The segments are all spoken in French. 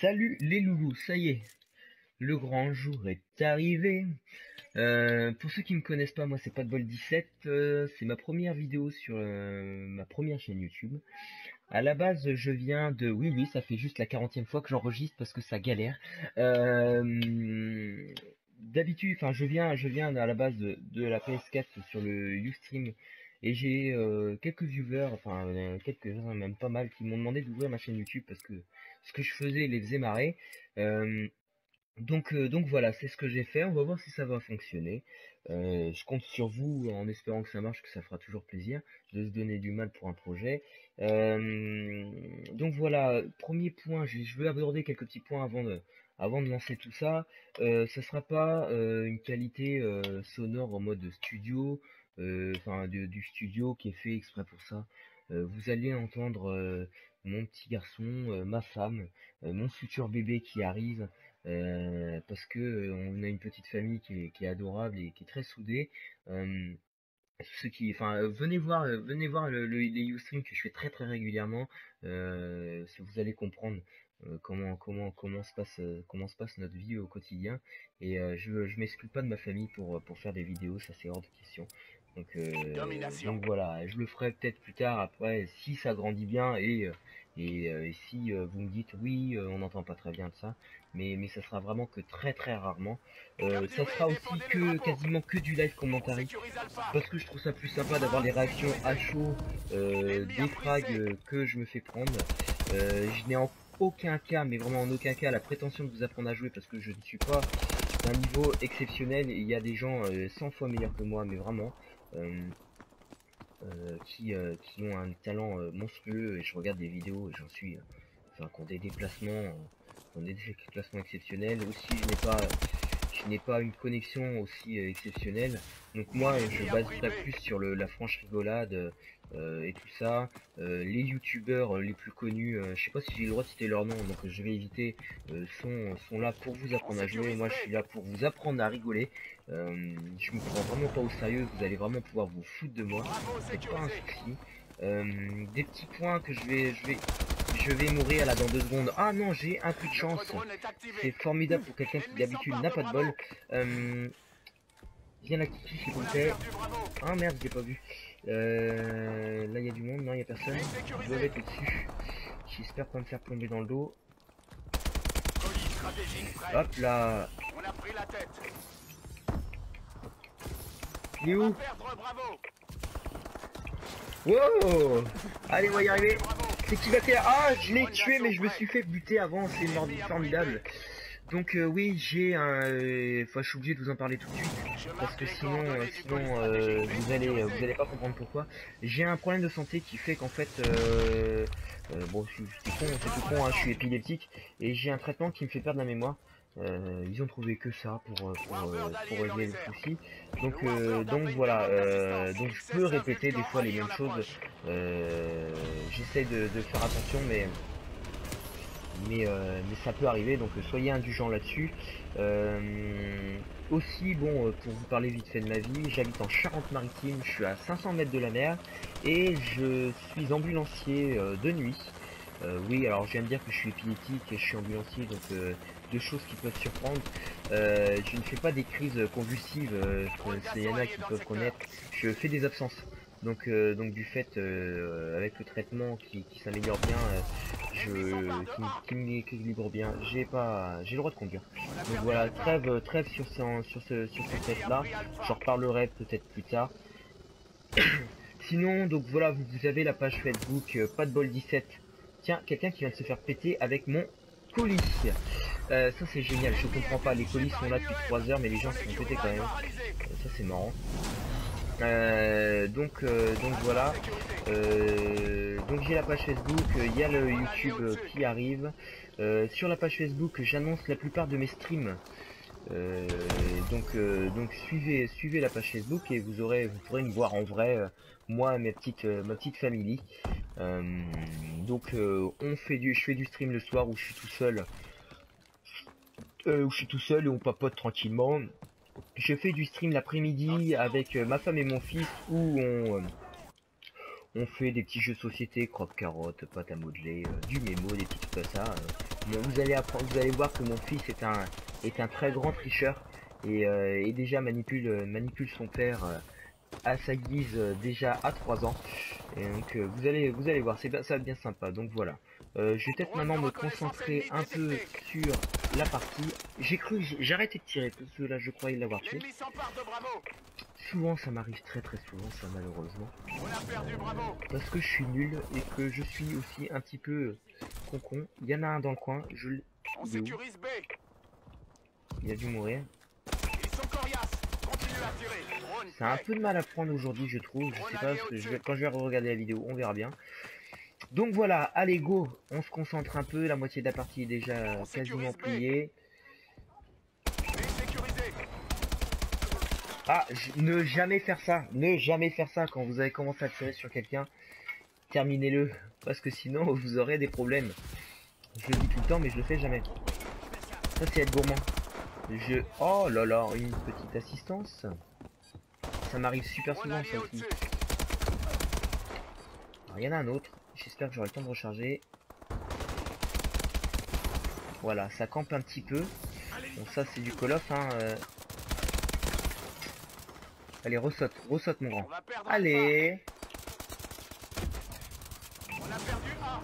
Salut les loulous, ça y est, le grand jour est arrivé. Pour ceux qui me connaissent pas, moi c'est Patbol 17, c'est ma première vidéo sur ma première chaîne YouTube. À la base, je viens de, oui, ça fait juste la 40e fois que j'enregistre parce que ça galère. D'habitude, enfin, je viens à la base de la PS4 sur le Ustream et j'ai quelques viewers, enfin quelques-uns même pas mal, qui m'ont demandé d'ouvrir ma chaîne YouTube parce que ce que je faisais les faisait marrer. Euh, donc voilà, c'est ce que j'ai fait. On va voir si ça va fonctionner. Je compte sur vous en espérant que ça marche, que ça fera toujours plaisir de se donner du mal pour un projet. Donc voilà, premier point, je veux aborder quelques petits points avant de lancer tout ça. Ça sera pas une qualité sonore en mode studio, enfin du studio qui est fait exprès pour ça. Vous allez entendre mon petit garçon, ma femme, mon futur bébé qui arrive. Parce que on a une petite famille qui est adorable et qui est très soudée. Euh, enfin, venez voir les Ustream que je fais très très régulièrement. Vous allez comprendre comment se passe notre vie au quotidien. Et je m'exclus pas de ma famille pour faire des vidéos, ça c'est hors de question. Donc voilà, je le ferai peut-être plus tard après si ça grandit bien et si vous me dites oui, on n'entend pas très bien de ça, mais ça sera vraiment que très très rarement. Ça sera aussi quasiment que du live commentary parce que je trouve ça plus sympa d'avoir les réactions à chaud des frags que je me fais prendre. Je n'ai en aucun cas, mais vraiment en aucun cas, la prétention de vous apprendre à jouer parce que je ne suis pas d'un niveau exceptionnel. Il y a des gens 100 fois meilleurs que moi, mais vraiment. euh, qui ont un talent monstrueux et je regarde des vidéos et j'en suis enfin qui ont des déplacements exceptionnels aussi. Je n'ai pas une connexion aussi exceptionnelle, donc moi je baserai plus sur la franche rigolade et tout ça. Les youtubeurs les plus connus, je sais pas si j'ai le droit de citer leur nom, donc je vais éviter, sont là pour vous apprendre à jouer. Moi je suis là pour vous apprendre à rigoler. Je me prends vraiment pas au sérieux, vous allez vraiment pouvoir vous foutre de moi, c'est pas un souci. Des petits points que je vais mourir là dans 2 secondes. Ah non, j'ai un peu de chance. C'est formidable pour quelqu'un qui d'habitude n'a pas de bol. Viens la kiki s'il vous plaît. Ah merde, je l'ai pas vu. Là il y a du monde, non il y a personne. Je dois être au-dessus. J'espère pas me faire plomber dans le dos. Hop là. Il est où? Wow. Allez, on va y arriver. C'est qui va faire? Ah, je l'ai tué, mais je me suis fait buter avant. C'est formidable. Donc oui, j'ai un. Enfin, je suis obligé de vous en parler tout de suite parce que sinon, vous allez pas comprendre pourquoi. J'ai un problème de santé qui fait qu'en fait, bon, c'est tout con, hein, je suis épileptique et j'ai un traitement qui me fait perdre la mémoire. Ils ont trouvé que ça pour régler le souci. Donc voilà, donc je peux répéter des fois les mêmes choses. J'essaie de faire attention, mais ça peut arriver, donc soyez indulgents là-dessus. Aussi, bon, pour vous parler vite fait de ma vie, j'habite en Charente-Maritime, je suis à 500 mètres de la mer et je suis ambulancier de nuit. Oui, alors je viens de dire que je suis épileptique et je suis ambulancier, donc deux choses qui peuvent surprendre. Je ne fais pas des crises convulsives, il y en a qui peuvent connaître. Je fais des absences. Donc du fait, avec le traitement qui s'améliore bien, qui m'équilibre bien, j'ai le droit de conduire. Donc voilà, trêve sur ce test là. J'en reparlerai peut-être plus tard. Sinon, donc voilà, vous avez la page Facebook pas de bol 17. Tiens, quelqu'un qui vient de se faire péter avec mon colis. Ça c'est génial, je comprends pas, les colis sont là depuis 3 heures mais les gens se font péter quand même. Ça c'est marrant. Donc voilà. Donc j'ai la page Facebook, il y a le YouTube qui arrive. Sur la page Facebook, j'annonce la plupart de mes streams. Donc suivez la page Facebook et vous pourrez me voir en vrai, moi et ma petite famille. Je fais du stream le soir où je suis tout seul et on papote tranquillement. Je fais du stream l'après-midi avec ma femme et mon fils On fait des petits jeux de société, croque-carotte, pâte à modeler, du mémo, des petits trucs comme ça. Mais vous allez apprendre, vous allez voir que mon fils est un très grand tricheur et déjà manipule son père à sa guise déjà à 3 ans. Et donc vous allez voir, ça va être bien sympa. Donc voilà. Je vais peut-être maintenant me concentrer un peu sur la partie. J'ai arrêté de tirer parce que là je croyais l'avoir tué. Souvent ça m'arrive très souvent ça malheureusement. Parce que je suis nul et que je suis aussi un petit peu con. Il y en a un dans le coin, il a dû mourir. C'est un peu de mal à prendre aujourd'hui je trouve. Je sais pas, parce que quand je vais regarder la vidéo on verra bien. Donc voilà, allez go, on se concentre un peu, la moitié de la partie est déjà quasiment pliée. Ah, ne jamais faire ça quand vous avez commencé à tirer sur quelqu'un. Terminez-le, parce que sinon vous aurez des problèmes. Je le dis tout le temps mais je le fais jamais. Ça c'est être gourmand. Oh là là, une petite assistance. Ça m'arrive super souvent ça aussi. Il y en a un autre, j'espère que j'aurai le temps de recharger. Voilà, ça campe un petit peu. Bon ça c'est du Call of hein. Allez, ressaute mon grand. Allez. On a perdu A.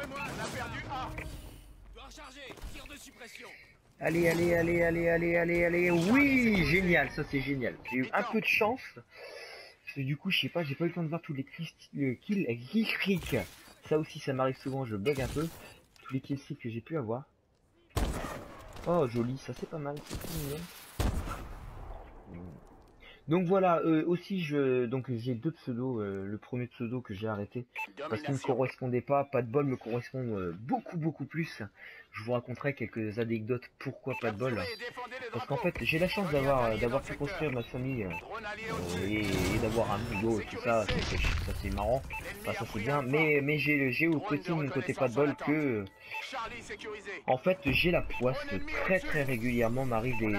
On a perdu A. Tire de suppression. Allez. Oui, génial, ça c'est génial. J'ai eu un peu de chance. Parce que du coup, je sais pas, j'ai pas eu le temps de voir tous les kills streaks. Ça aussi, ça m'arrive souvent, je bug un peu. Tous les kills streaks que j'ai pu avoir. Oh, joli, ça c'est pas mal, c'est tout mignon. Donc voilà, aussi j'ai deux pseudos, le premier pseudo que j'ai arrêté parce qu'il ne me correspondait pas de bol me correspond beaucoup plus. Je vous raconterai quelques anecdotes pourquoi pas de bol. Parce qu'en fait j'ai la chance d'avoir pu construire ma famille et d'avoir un boulot et tout ça, ça c'est marrant, enfin, ça c'est bien, mais j'ai aussi mon côté pas de bol que en fait j'ai la poisse, très régulièrement m'arrive des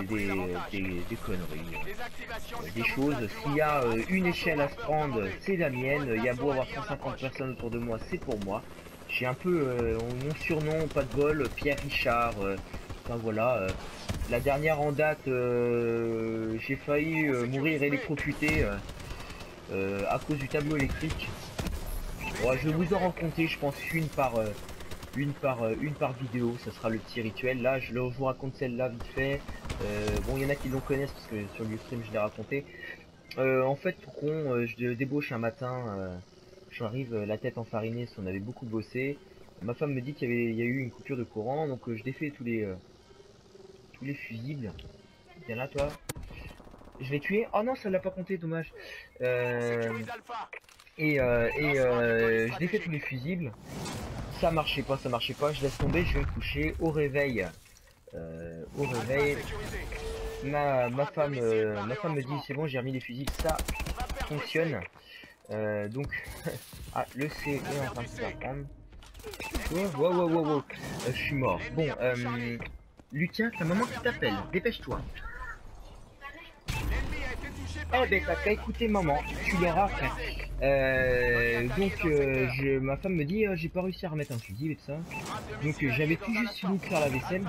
conneries. Des choses, s'il y a une échelle à se prendre, c'est la mienne, il y a beau avoir 150 personnes autour de moi, c'est pour moi. J'ai un peu mon surnom, pas de bol, Pierre Richard, enfin voilà. La dernière en date, j'ai failli mourir électrocuté à cause du tableau électrique. Bon, je vais vous en raconter, je pense une par vidéo, ça sera le petit rituel. Là je vous raconte celle-là vite fait. Bon, il y en a qui l'ont connaissent parce que sur le stream je l'ai raconté. En fait, tout con, je débauche un matin, j'arrive la tête enfarinée, on avait beaucoup bossé. Ma femme me dit qu'il y a eu une coupure de courant, donc je défais tous les fusibles. Viens là, toi. Je l'ai tué. Oh non, ça l'a pas compté, dommage. Je défais tous les fusibles. Ça marchait pas, je laisse tomber, je vais me coucher. Au réveil, ma femme me dit c'est bon, j'ai remis les fusibles, ça fonctionne. Donc ah, le C est en train de se faire prendre. Wow. Je suis mort. Bon, Lucien, ta maman qui t'appelle, dépêche-toi. Eh ben t'as qu'à écouter maman, tu l'auras après. Ma femme me dit j'ai pas réussi à remettre un fusible et tout ça. Donc j'avais tout juste fini de faire la vaisselle.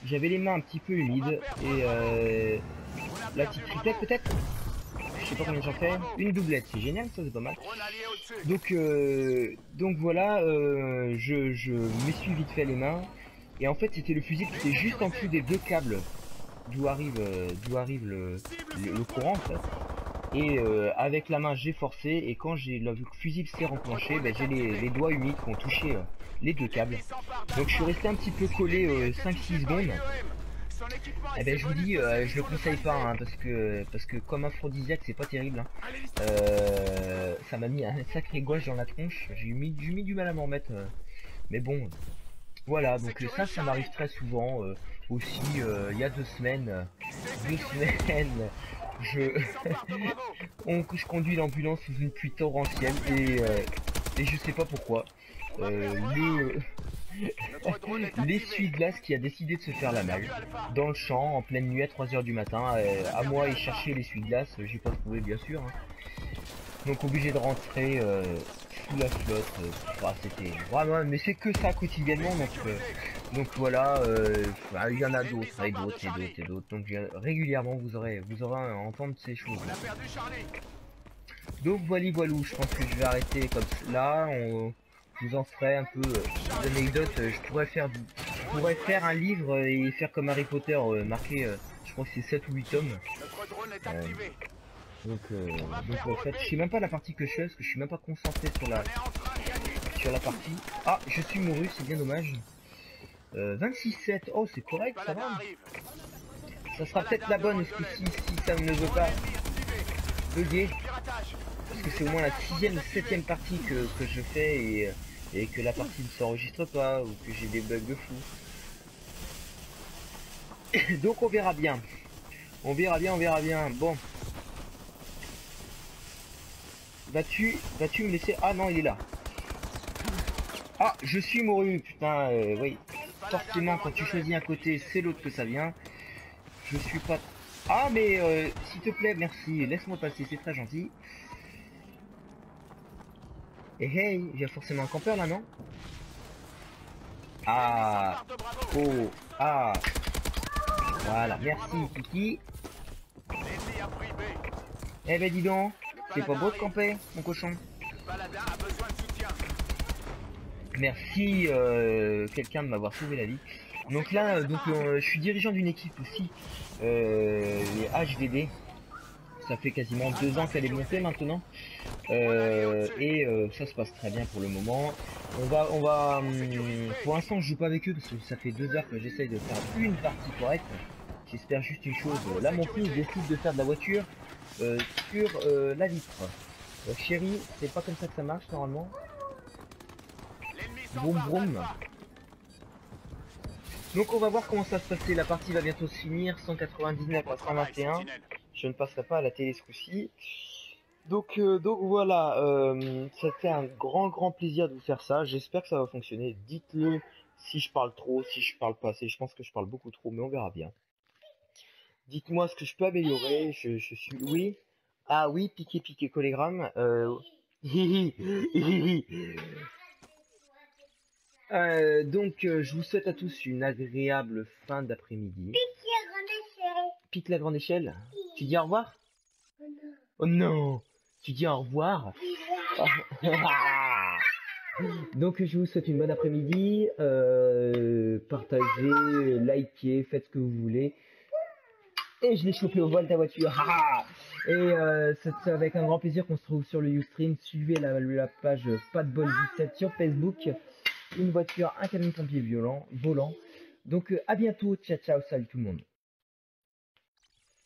J'avais les mains un petit peu humides et la petite triplette peut-être. Je sais pas combien j'en fais. Une doublette, c'est génial, ça c'est pas mal. Donc voilà, je m'essuie vite fait les mains. Et en fait c'était le fusible qui était juste en dessous des deux câbles d'où arrive le courant en fait. Et avec la main j'ai forcé et quand j'ai le fusible s'est enclenché, ben, j'ai les doigts humides qui ont touché les deux câbles. Donc je suis resté un petit peu collé 5-6 secondes. Et ben je vous dis, je le conseille pas hein, parce que comme aphrodisiaque c'est pas terrible. Hein. Ça m'a mis un sacré gouache dans la tronche. J'ai mis du mal à m'en remettre. Mais bon, voilà, donc ça m'arrive très souvent. Aussi, il y a 2 semaines, je conduis l'ambulance sous une pluie torrentielle et je sais pas pourquoi. L'essuie-glace qui a décidé de se faire la malle dans le champ en pleine nuit à 3 h du matin. À moi et chercher l'essuie-glace, j'ai pas trouvé bien sûr. Hein. Donc obligé de rentrer sous la flotte. C'était vraiment, mais c'est que ça quotidiennement. Donc voilà, il y en a d'autres et d'autres et d'autres et d'autres. Donc régulièrement vous aurez à entendre ces choses. Donc voilà, je pense que je vais arrêter comme là. Je vous en ferai un peu d'anecdotes. Je pourrais faire un livre et faire comme Harry Potter, marqué, je crois que c'est 7 ou 8 tomes. Donc en fait, je sais même pas la partie que je fais, parce que je suis même pas concentré sur la partie. Ah, je suis mouru, c'est bien dommage. 26-7, oh c'est correct, ça va. Ça sera peut-être la bonne ce coup-ci, si ça ne veut pas bugger. Parce que c'est au moins la 6ème ou 7ème partie que je fais et que la partie ne s'enregistre pas, ou que j'ai des bugs de fou. Donc on verra bien. On verra bien. Bon. Vas-tu me laisser... Ah non, il est là. Ah, je suis mouru, putain, oui. Forcément, quand tu choisis un côté, c'est l'autre que ça vient. Je suis pas... Ah, mais s'il te plaît, merci. Laisse-moi passer, c'est très gentil. Et hey, il y a forcément un campeur là, non? Ah. Oh. Ah. Voilà, merci, Kiki. Eh ben dis donc, c'est pas beau de camper, mon cochon. Merci quelqu'un de m'avoir sauvé la vie. Donc là, je suis dirigeant d'une équipe aussi, les HDD. Ça fait quasiment 2 ans qu'elle est montée maintenant. Ça se passe très bien pour le moment. Pour l'instant je joue pas avec eux parce que ça fait 2 heures que j'essaye de faire une partie correcte. J'espère juste une chose. Là mon fils décide de faire de la voiture sur la vitre. Chérie, c'est pas comme ça que ça marche normalement. Boum boum. Donc on va voir comment ça se passer. La partie va bientôt se finir. 199 à 121. Je ne passerai pas à la télé ce coup-ci. Donc voilà, ça fait un grand plaisir de vous faire ça. J'espère que ça va fonctionner. Dites-le si je parle trop, si je parle pas assez. Je pense que je parle beaucoup trop, mais on verra bien. Dites-moi ce que je peux améliorer. Je suis... Oui. Ah oui, piqué collégramme. Je vous souhaite à tous une agréable fin d'après-midi. Pique la grande échelle. Tu dis au revoir? Oh non. Tu dis au revoir? Donc je vous souhaite une bonne après-midi. Partagez, likez, faites ce que vous voulez. Et je l'ai chopé au vol ta voiture. C'est avec un grand plaisir qu'on se trouve sur le Ustream. Suivez la page Pas de bol 17 sur Facebook. Une voiture, un camion pompier volant. Donc à bientôt. Ciao, salut tout le monde.